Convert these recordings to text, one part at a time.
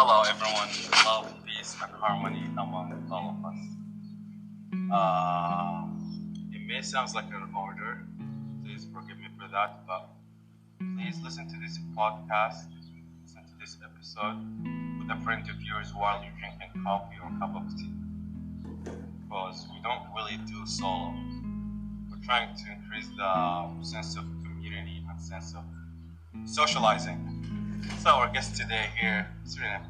Hello, everyone. Love, peace, and harmony among all of us. It may sound like an order. Please forgive me for that, but please listen to this podcast, listen to this episode with a friend of yours while you're drinking coffee or cup of tea. Because we don't really do solo. We're trying to increase the sense of community and sense of socializing. So our guest today here, what's your name?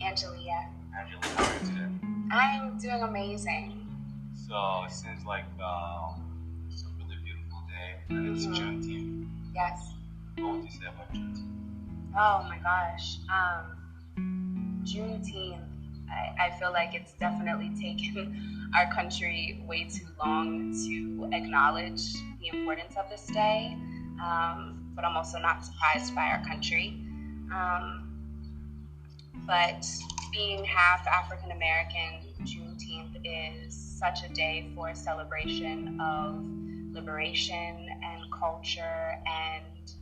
Angelia. Angela, how are you today? I'm doing amazing. So it seems like it's a really beautiful day, and it's Juneteenth. Yes. What would you say about Juneteenth? Oh my gosh. Juneteenth, I feel like it's definitely taken our country way too long to acknowledge the importance of this day. But I'm also not surprised by our country. But being half African American, Juneteenth is such a day for a celebration of liberation and culture and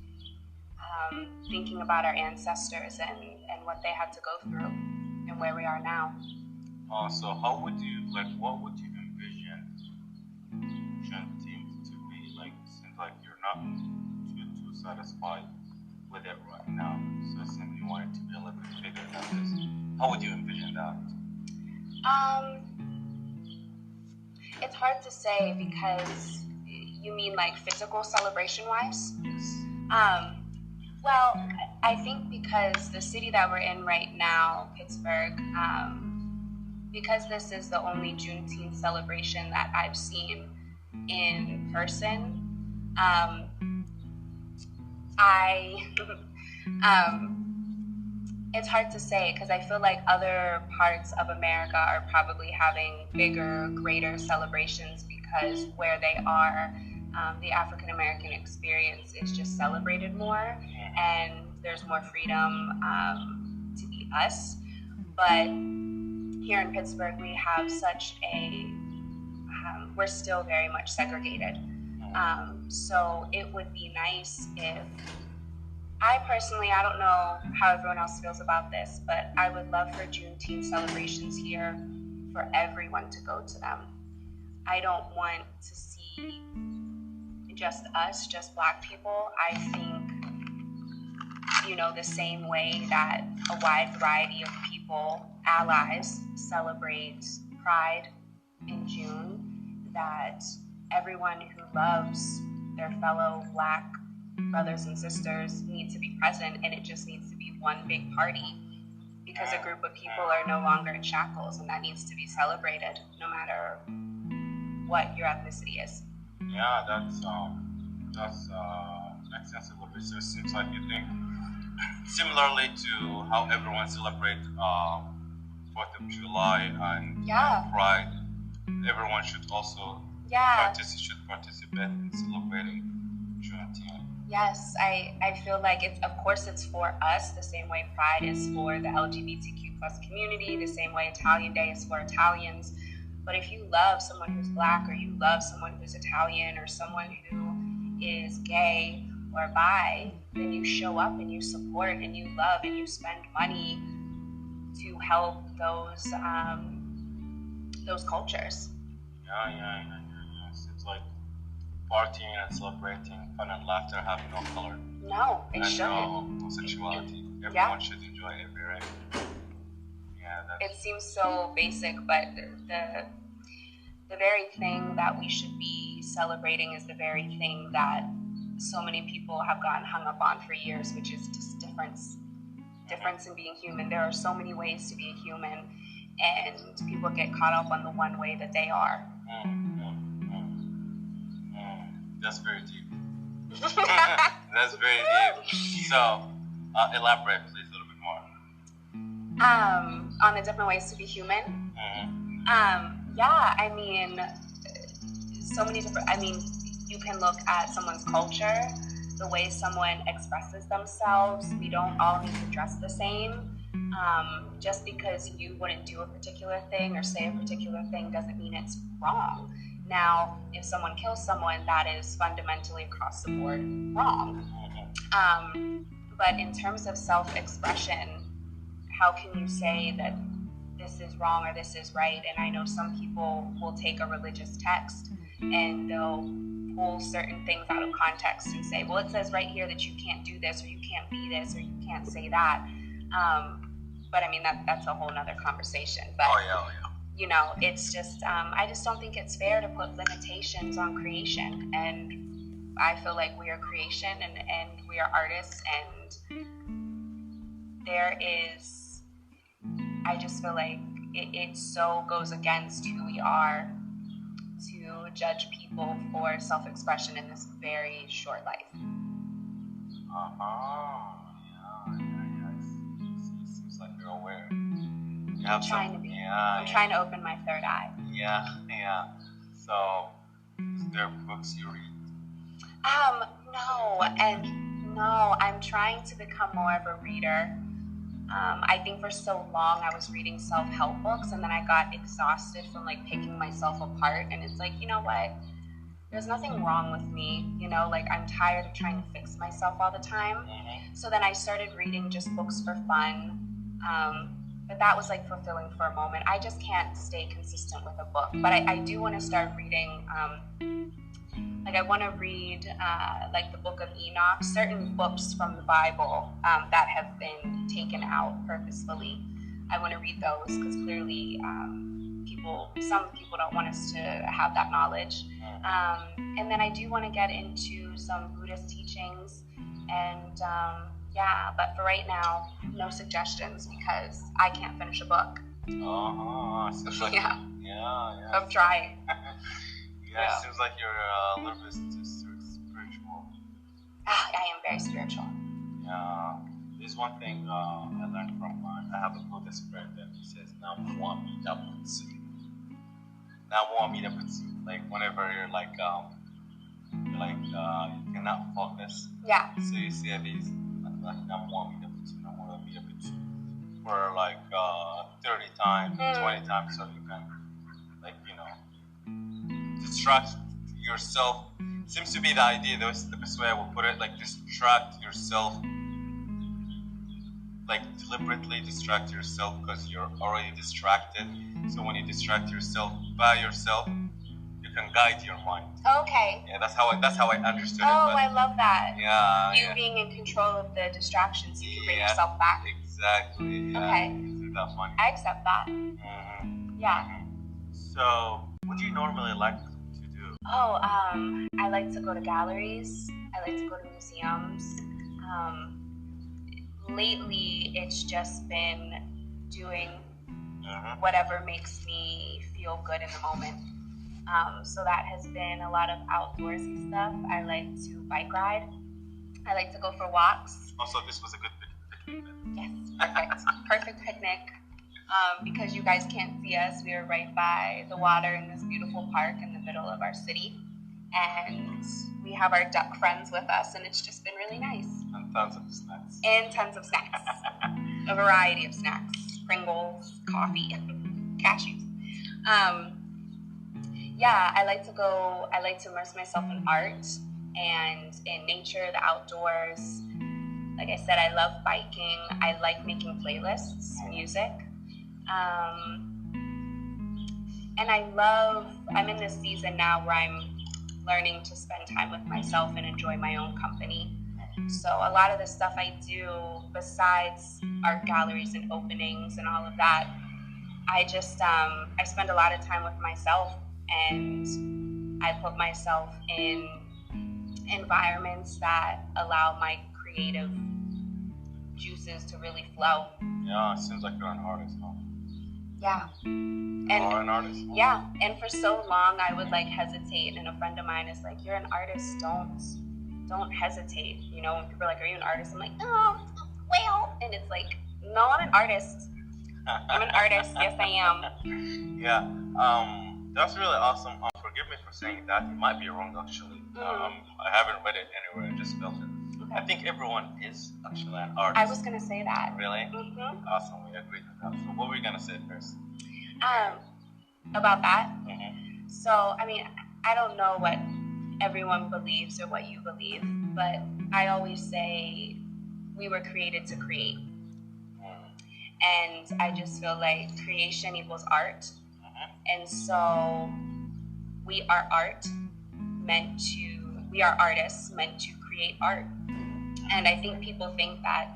thinking about our ancestors and what they had to go through and where we are now. So what would you envision Juneteenth to be like? Seems like you're not too satisfied with it right now. So it seems you want it to be a little bit bigger than this. How would you envision that? It's hard to say because you mean like physical celebration wise? Yes. Well, I think because the city that we're in right now, Pittsburgh, because this is the only Juneteenth celebration that I've seen in person, it's hard to say because I feel like other parts of America are probably having bigger, greater celebrations because where they are, the African American experience is just celebrated more and there's more freedom to be us. But here in Pittsburgh, we have such we're still very much segregated. So it would be nice if, I don't know how everyone else feels about this, but I would love for Juneteenth celebrations here for everyone to go to them. I don't want to see just us, just Black people. I think, the same way that a wide variety of people, allies, celebrate Pride in June, that everyone who loves their fellow Black brothers and sisters need to be present, and it just needs to be one big party because a group of people are no longer in shackles, and that needs to be celebrated no matter what your ethnicity is. Yeah, that's extensive research. Seems like you think similarly to how everyone celebrates 4th of July and Pride. Everyone should also participate in celebrating Juneteenth. Yes, I feel like it's for us the same way Pride is for the LGBTQ plus community, the same way Italian Day is for Italians. But if you love someone who's Black, or you love someone who's Italian, or someone who is gay or bi, then you show up and you support and you love and you spend money to help those cultures. Yeah. Seems like partying and celebrating fun and laughter have no color. No, it shouldn't. No sexuality. Everyone should enjoy every right. Yeah, it seems so basic, but the very thing that we should be celebrating is the very thing that so many people have gotten hung up on for years, which is just difference in being human. There are so many ways to be a human, and people get caught up on the one way that they are. That's very deep. That's very deep. So, elaborate, please, a little bit more. On the different ways to be human. So many different. You can look at someone's culture, the way someone expresses themselves. We don't all need to dress the same. Just because you wouldn't do a particular thing or say a particular thing doesn't mean it's wrong. Now, if someone kills someone, that is fundamentally across the board wrong. But in terms of self-expression, how can you say that this is wrong or this is right? And I know some people will take a religious text and they'll pull certain things out of context and say, well, it says right here that you can't do this, or you can't be this, or you can't say that. But I mean, that's a whole nother conversation. But, you know, it's just, I just don't think it's fair to put limitations on creation. And I feel like we are creation and we are artists, and there is, I just feel like it so goes against who we are to judge people for self-expression in this very short life. It seems like you're aware. You have trying to be. I'm trying to open my third eye. Yeah. So, is there books you read? No, I'm trying to become more of a reader. I think for so long I was reading self-help books, and then I got exhausted from like picking myself apart, and it's like, you know what? There's nothing wrong with me, you know, like I'm tired of trying to fix myself all the time. So then I started reading just books for fun. But that was like fulfilling for a moment. I just can't stay consistent with a book. But I do want to start reading, like I want to read like the Book of Enoch, certain books from the Bible that have been taken out purposefully. I want to read those because clearly some people don't want us to have that knowledge. And then I do want to get into some Buddhist teachings, and but for right now, no suggestions because I can't finish a book. Seems like, yeah. I'm trying. It seems like you're a little bit too spiritual. I am very spiritual. Yeah, there's one thing I learned from I have a Buddhist friend, and he says Namu Amida Butsu. Namu Amida Butsu. Like whenever you're like you cannot focus. Yeah. So you say these like Namu Amida Butsu, Namu Amida Butsu for like 30 times, 20 times, so you can distract yourself. Seems to be the idea. That's the best way I will put it. Like distract yourself, like deliberately distract yourself because you're already distracted. So when you distract yourself by yourself, you can guide your mind. Okay. Yeah, that's how I understood it. Oh, I love that. Yeah. Being in control of the distractions, you can bring yourself back. Exactly. Yeah. Okay. Isn't that funny? I accept that. Yeah. So, what do you normally like to do? Oh, I like to go to galleries. I like to go to museums. Lately, it's just been doing whatever makes me feel good in the moment. So that has been a lot of outdoorsy stuff. I like to bike ride. I like to go for walks. Also, this was a good picnic. Yes, perfect. Perfect picnic. Because you guys can't see us, we are right by the water in this beautiful park in the middle of our city. And we have our duck friends with us, and it's just been really nice. And tons of snacks. A variety of snacks. Pringles, coffee, cashews. I like to immerse myself in art and in nature, the outdoors. Like I said, I love biking. I like making playlists, music. And I'm in this season now where I'm learning to spend time with myself and enjoy my own company. So a lot of the stuff I do besides art galleries and openings and all of that, I just, I spend a lot of time with myself, and I put myself in environments that allow my creative juices to really flow. Yeah, it seems like you're an artist, huh? Yeah. You are an artist? Yeah, and for so long I would like hesitate, and a friend of mine is like, you're an artist, don't hesitate. You know, when people are like, are you an artist? I'm like, oh, well, and it's like, no, I'm an artist. I'm an artist, yes I am. Yeah, that's really awesome. Forgive me for saying that. You might be wrong, actually. I haven't read it anywhere, I just felt it. Okay. I think everyone is actually an artist. I was going to say that. Really? Awesome, we agreed with that. So what were you going to say first? About that? So, I mean, I don't know what everyone believes or what you believe, but I always say we were created to create. And I just feel like creation equals art. And so we are artists meant to create art. And I think people think that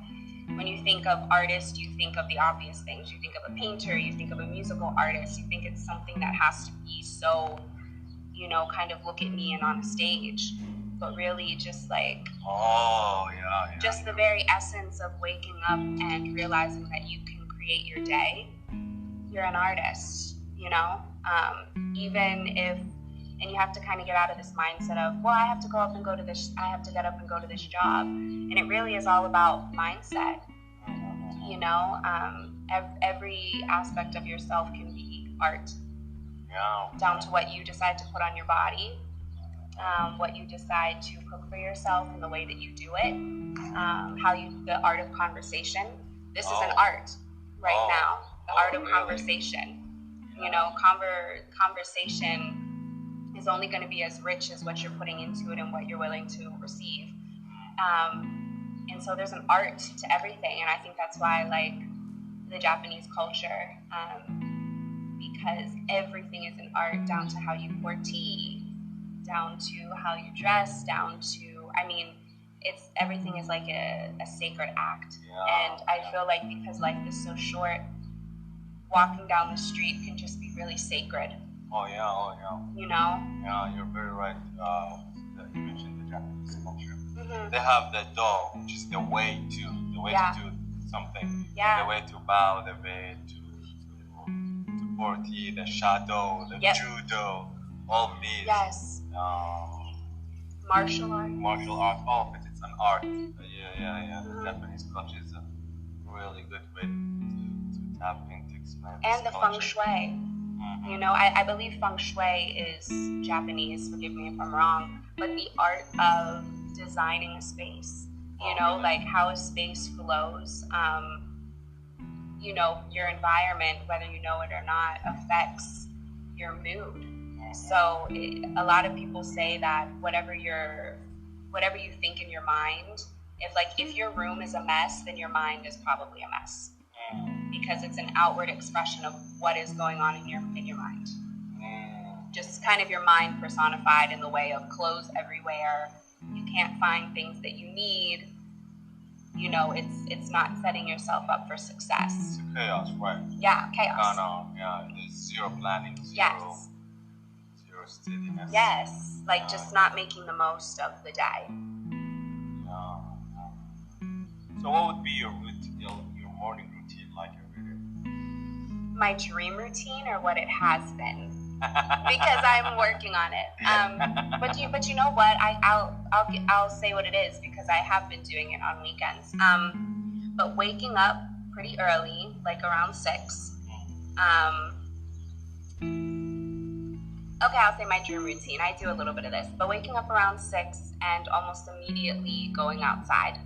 when you think of artist, you think of the obvious things. You think of a painter, you think of a musical artist, you think it's something that has to be so, kind of look at me and on a stage. But really just like, just the very essence of waking up and realizing that you can create your day. You're an artist, even if, and you have to kind of get out of this mindset of, well, I have to get up and go to this job. And it really is all about mindset. Every aspect of yourself can be art. Down to what you decide to put on your body, what you decide to cook for yourself and the way that you do it, the art of conversation. This is an art right now. The art of conversation. Conversation is only going to be as rich as what you're putting into it and what you're willing to receive. And so there's an art to everything, and I think that's why I like the Japanese culture, because everything is an art, down to how you pour tea, down to how you dress, down to, everything is like a sacred act. And I feel like because life is so short, walking down the street can just be really sacred. Yeah, you're very right. You mentioned the Japanese culture. Mm-hmm. They have the do, which is the way to do something. Yeah. The way to bow, the way to pour tea, the shadow, the judo, all of these. Yes. Martial art. All of it. It's an art. Yeah. The Japanese culture is a really good way to tap into, explain. And the culture. feng shui. I believe feng shui is Japanese, forgive me if I'm wrong, but the art of designing a space, like how a space flows, your environment, whether you know it or not, affects your mood. So a lot of people say that whatever you think in your mind, if your room is a mess, then your mind is probably a mess. Because it's an outward expression of what is going on in your mind. Just kind of your mind personified in the way of clothes everywhere. You can't find things that you need. It's not setting yourself up for success. It's chaos, right? Yeah, chaos. No, there's zero planning, zero steadiness. Yes, just not making the most of the day. Yeah. So what would be your morning routine like every day? My dream routine, or what it has been, because I'm working on it. But you know what? I'll say what it is, because I have been doing it on weekends. But waking up pretty early, like around 6. Okay, I'll say my dream routine. I do a little bit of this, but waking up around 6 and almost immediately going outside.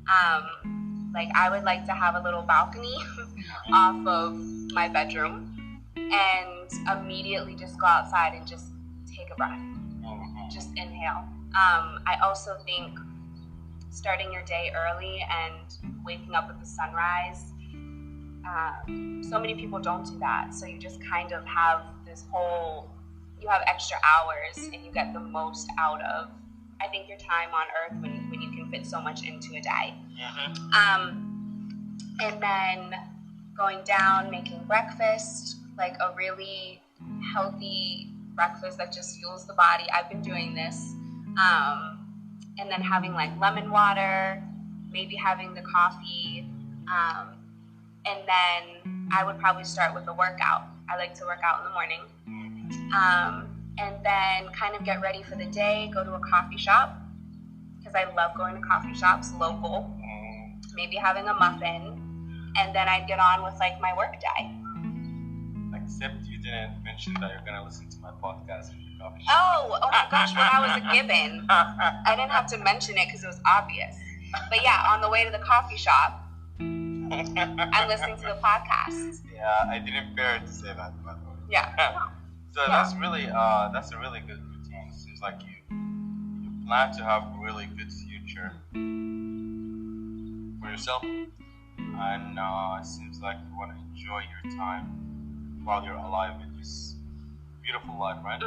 I would like to have a little balcony off of my bedroom and immediately just go outside and just take a breath. Just inhale. I also think starting your day early and waking up with the sunrise, so many people don't do that. So you just kind of have you have extra hours and you get the most out of, I think, your time on earth when you can fit so much into a day. And then going down, making breakfast, like a really healthy breakfast that just fuels the body. I've been doing this. And then having lemon water, maybe having the coffee. And then I would probably start with a workout. I like to work out in the morning. And then kind of get ready for the day, go to a coffee shop, because I love going to coffee shops, local, maybe having a muffin, and then I'd get on with my work day. Except you didn't mention that you're going to listen to my podcast at the coffee shop. Oh my gosh, well, that was a given. I didn't have to mention it because it was obvious. But yeah, on the way to the coffee shop, I'm listening to the podcast. Yeah, I didn't bear to say that, by the way. Yeah. So that's a really good routine. It seems like you plan to have a really good future for yourself, and it seems like you want to enjoy your time while you're alive in this beautiful life, right?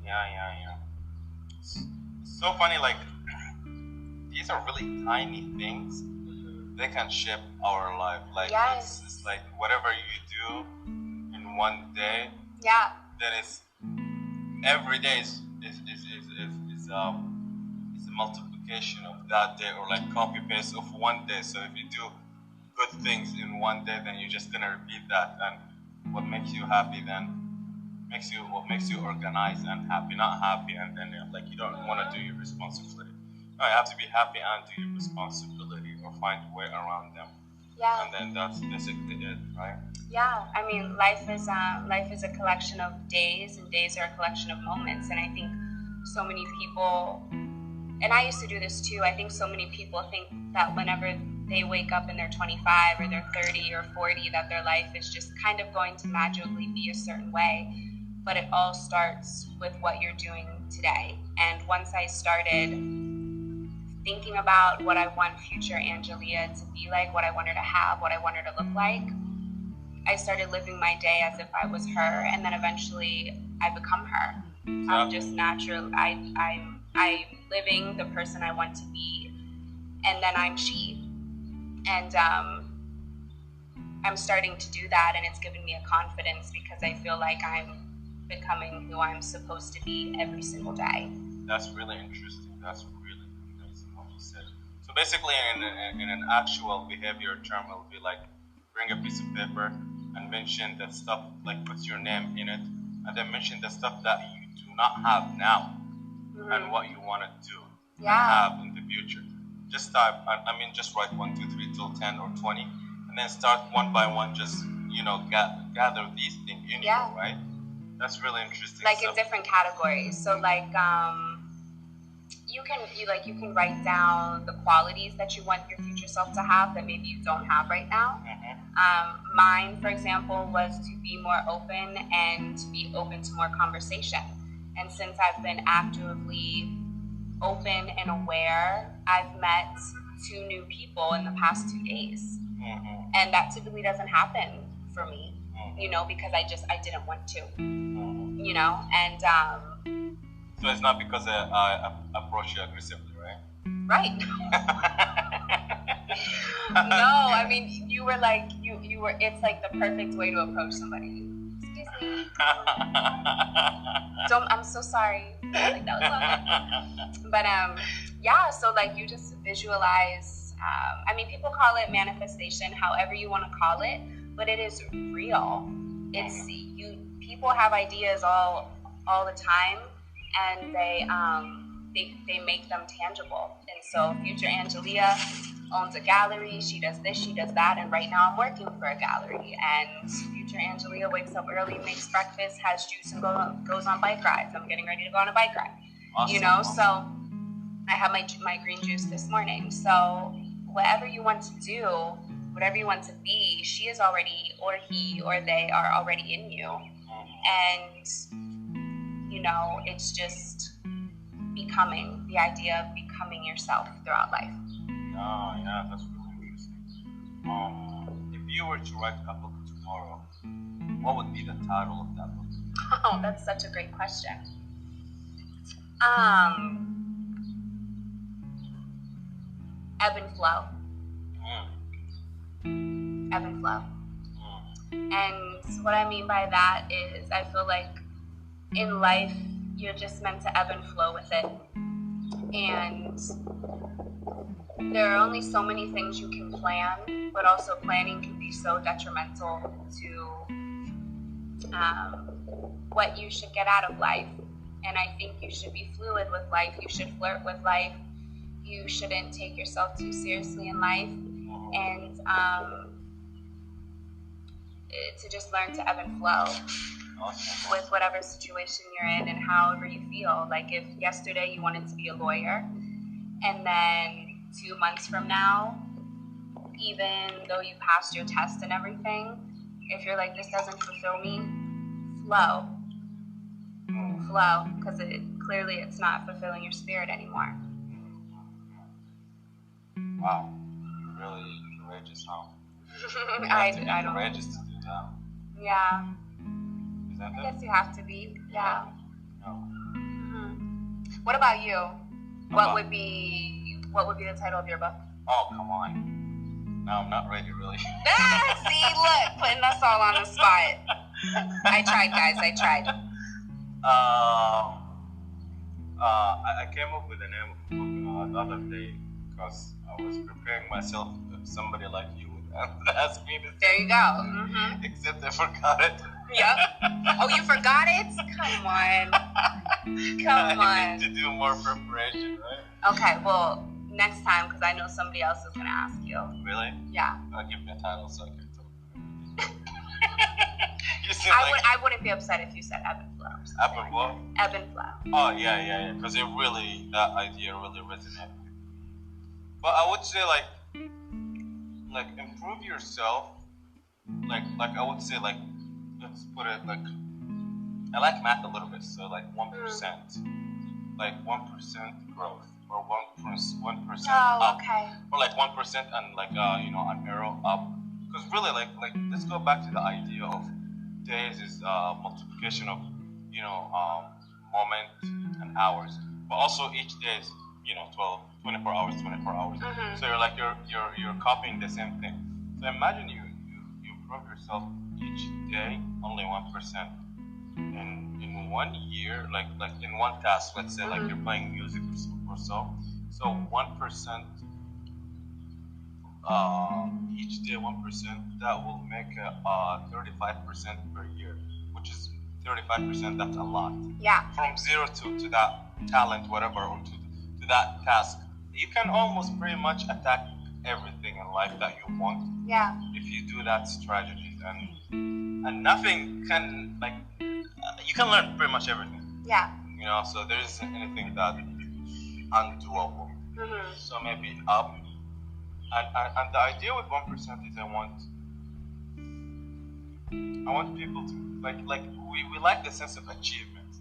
Yeah. It's so funny, like these are really tiny things. They can shape our life. Like it's like whatever you do in one day. Yeah. Then it's every day is a multiplication of that day, or like copy paste of one day. So if you do good things in one day, then you're just gonna repeat that, and what makes you happy then what makes you organized and happy, not happy, and then like you don't want to do your responsibility. No, you have to be happy and do your responsibility, or find a way around them. Yeah. And then that's basically it, right? Yeah, I mean, life is a collection of days, and days are a collection of moments. And I think so many people, and I used to do this too, I think so many people think that whenever they wake up and they're 25 or they're 30 or 40, that their life is just kind of going to magically be a certain way. But it all starts with what you're doing today. And once I started thinking about what I want future Angelia to be like, what I want her to have, what I want her to look like, I started living my day as if I was her, and then eventually I become her. I'm just natural. I'm living the person I want to be, and then I'm she. And I'm starting to do that, and it's given me a confidence because I feel like I'm becoming who I'm supposed to be every single day. That's really interesting. That's really amazing what you said. So basically, in an actual behavior term, it would be like bring a piece of paper and mention the stuff, like put your name in it, and then mention the stuff that you do not have now, and what you want to do and have in the future. Just type, just write 1, 2, 3 till 10 or 20, and then start one by one, just, gather these things in you, right? That's really interesting. Like in different categories. So like, you can write down the qualities that you want your future self to have that maybe you don't have right now. Mine, for example, was to be more open and to be open to more conversation. And since I've been actively open and aware, I've met 2 new people in the past 2 days. And that typically doesn't happen for me, because I didn't want to, and so it's not because I approach you aggressively, right? Right. No, I mean, you were like, you were, it's like the perfect way to approach somebody. Excuse me. I'm so sorry. Like, that was lovely. But, so like you just visualize, people call it manifestation, however you want to call it, but it is real. It's people have ideas all the time, and they make them tangible. And so future Angelia owns a gallery, she does this, she does that, and right now I'm working for a gallery. And future Angelia wakes up early, makes breakfast, has juice, and goes on bike rides. I'm getting ready to go on a bike ride. Awesome. So I have my green juice this morning. So whatever you want to do, whatever you want to be, she is already, or he or they are already in you. And it's just becoming, the idea of becoming yourself throughout life. Oh, yeah, that's really interesting. If you were to write a book tomorrow, what would be the title of that book? Oh, that's such a great question. Ebb and flow. Ebb and flow. And what I mean by that is, I feel like in life, you're just meant to ebb and flow with it. And there are only so many things you can plan, but also planning can be so detrimental to what you should get out of life. And I think you should be fluid with life. You should flirt with life. You shouldn't take yourself too seriously in life. And to just learn to ebb and flow with whatever situation you're in and however you feel. Like if yesterday you wanted to be a lawyer, and then 2 months from now, even though you passed your test and everything, if you're like, this doesn't fulfill me, flow, because clearly it's not fulfilling your spirit anymore. Wow, you really courageous, huh? I To be don't. courageous to do that. Yeah. Isn't I it? guess you have to be. Yeah. No. What about you? What About- would be the title of your book? Oh, come on. No, I'm not ready, really. See, look, putting us all on the spot. I tried, guys. I tried. I came up with the name of the book the other day because I was preparing myself if somebody like you would ask me this. There you go. Except I forgot it. Yep. Oh, you forgot it? Come on. Come I on. need to do more preparation, right? Okay, well, next time, because I know somebody else is going to ask you. Really? Yeah. I'll give me a title so I can talk. You seem I wouldn't be upset if you said ebb and flow. Ebb and what? Ebb and flow. Oh, yeah. Because that idea really resonated. But I would say, like improve yourself. Like I would say, like, let's put it, like, I like math a little bit, so, like, 1%. Like, 1% growth. Or 1% Oh, up. okay. Or, like, 1% and, like, an arrow up. Because really, like, let's go back to the idea of days is multiplication of, moment and hours. But also each day is, 24 hours. So you're copying the same thing. So imagine you improve yourself each day only 1%. In 1 year, like in one task, let's say like you're playing music or so. So 1%. Each day 1%, that will make 35% per year, which is 35%. That's a lot. Yeah. From zero to that talent, whatever, or to that task, you can almost pretty much attack everything in life that you want. Yeah. If you do that strategy, and nothing can you can learn pretty much everything. Yeah. So there isn't anything that undoable. So maybe up. And the idea with 1% is I want people to like we like the sense of achievement.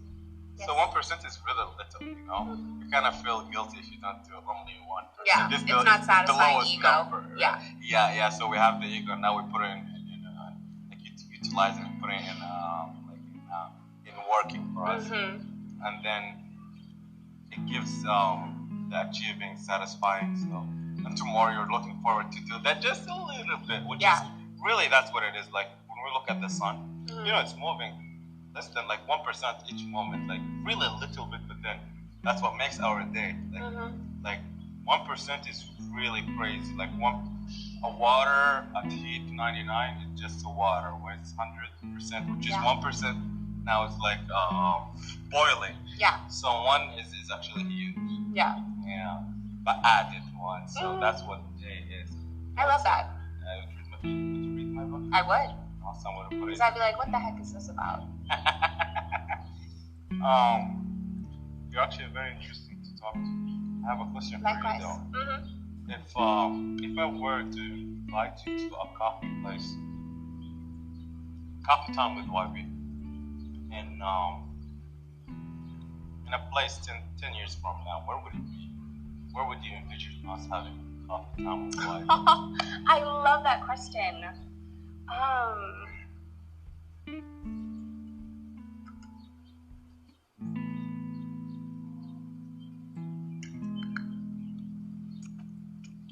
Yes. So 1% is really little, You kind of feel guilty if you don't do only 1%. Yeah, it's not satisfying ego. Number, right? Yeah. Yeah. So we have the ego. Now we put it in utilize it and put it in working for us, and then it gives the achieving, satisfying. So. And tomorrow you're looking forward to do that just a little bit, which is really, that's what it is. Like when we look at the sun, it's moving less than like 1% each moment, like really a little bit, but then that's what makes our day. Like 1% is really crazy. Like a water at heat 99 is just a water, where it's 100%, which is 1% now it's like boiling. Yeah. So 1 is actually huge. Yeah. Yeah. But added one, so that's what day is. I love that. Would you read my book? I would. Awesome. Because I'd be like, what the heck is this about? You're actually very interesting to talk to. I have a question Likewise. for you though. If I were to invite you to a coffee place, coffee time with YB, in a place 10 years from now, where would it be? Where would you envision us having coffee time with YB? I love that question.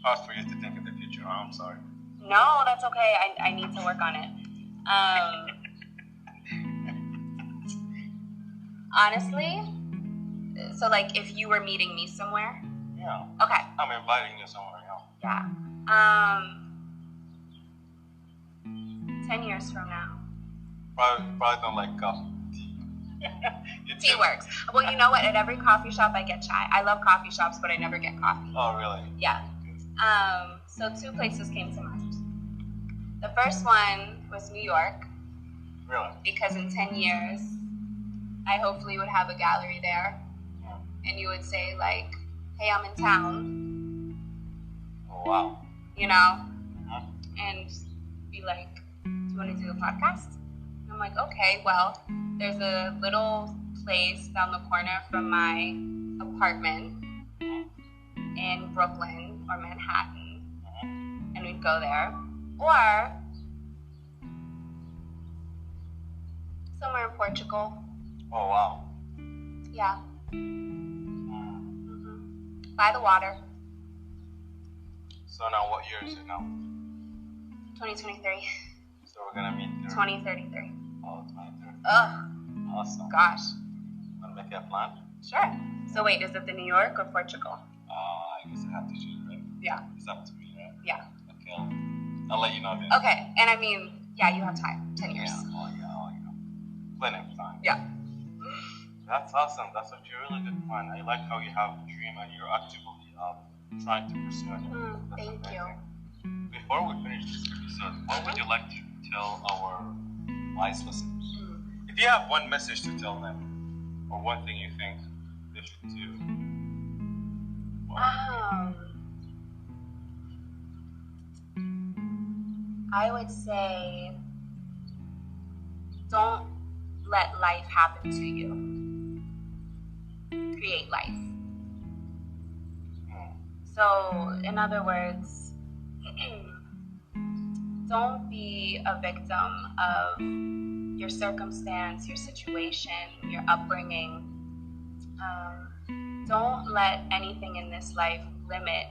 Hard for you to think of the future. I'm sorry. No, that's okay. I need to work on it. Honestly, so like if you were meeting me somewhere. Yeah. Okay. I'm inviting you somewhere. Yeah. 10 years from now. Probably don't like coffee. Tea works. Well, you know what? At every coffee shop, I get chai. I love coffee shops, but I never get coffee. Oh, really? Yeah. So 2 places came to mind. The first one was New York. Really? Because in 10 years, I hopefully would have a gallery there. Yeah. And you would say, like, hey, I'm in town. Oh, wow. And be like, do you want to do a podcast? And I'm like, okay, well, there's a little place down the corner from my apartment in Brooklyn or Manhattan. And we'd go there, or somewhere in Portugal. Oh, wow. Yeah. Mm-hmm. By the water. So now, what year is it now? 2023. So we're gonna meet there. 2033. Oh, 2030. Ugh. Awesome. Gosh. Wanna make that plan? Sure. So wait, is it the New York or Portugal? I guess I have to choose, right? Yeah. It's up to me, right? Yeah. Okay. I'll let you know then. Okay, and I mean, yeah, you have time. 10 years. Yeah. Oh, yeah. Plenty of time. Yeah. That's awesome. That's actually a really good plan. I like how you have a dream and you're actively trying to pursue it. Thank you. Before we finish this episode, what would you like to tell our wise listeners? If you have one message to tell them, or one thing you think they should do, I would say don't let life happen to you. Create life. So, in other words, don't be a victim of your circumstance, your situation, your upbringing. Don't let anything in this life limit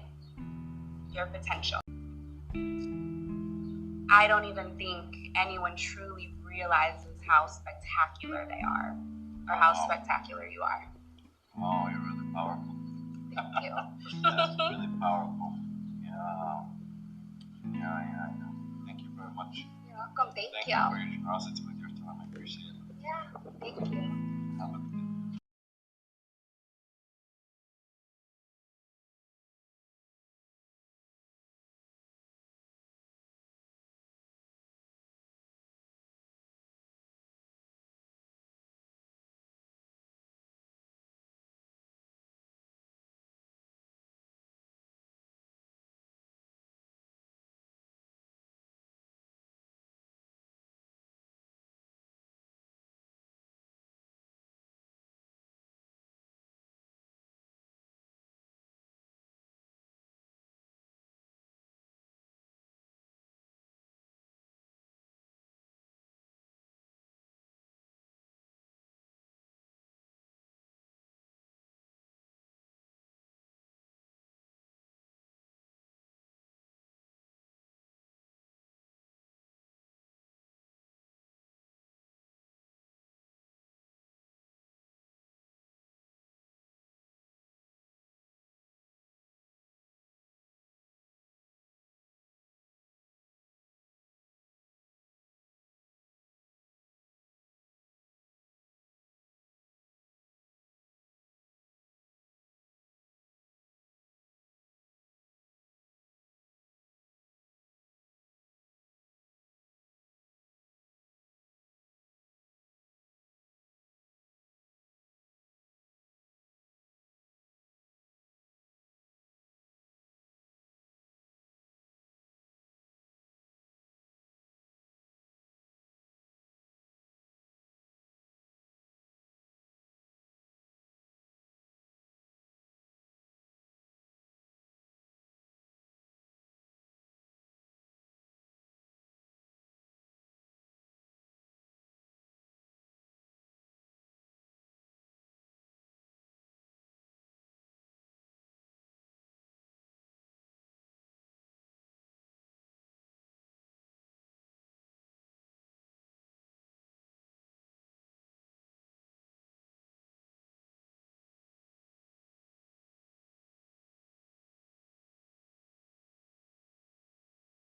your potential. I don't even think anyone truly realizes how spectacular they are, or how spectacular you are. Oh, you're really powerful. Thank you. That's really powerful. Yeah. Thank you very much. You're welcome. Thank you. Thank you for your generosity with your time. I appreciate it. Yeah, thank you.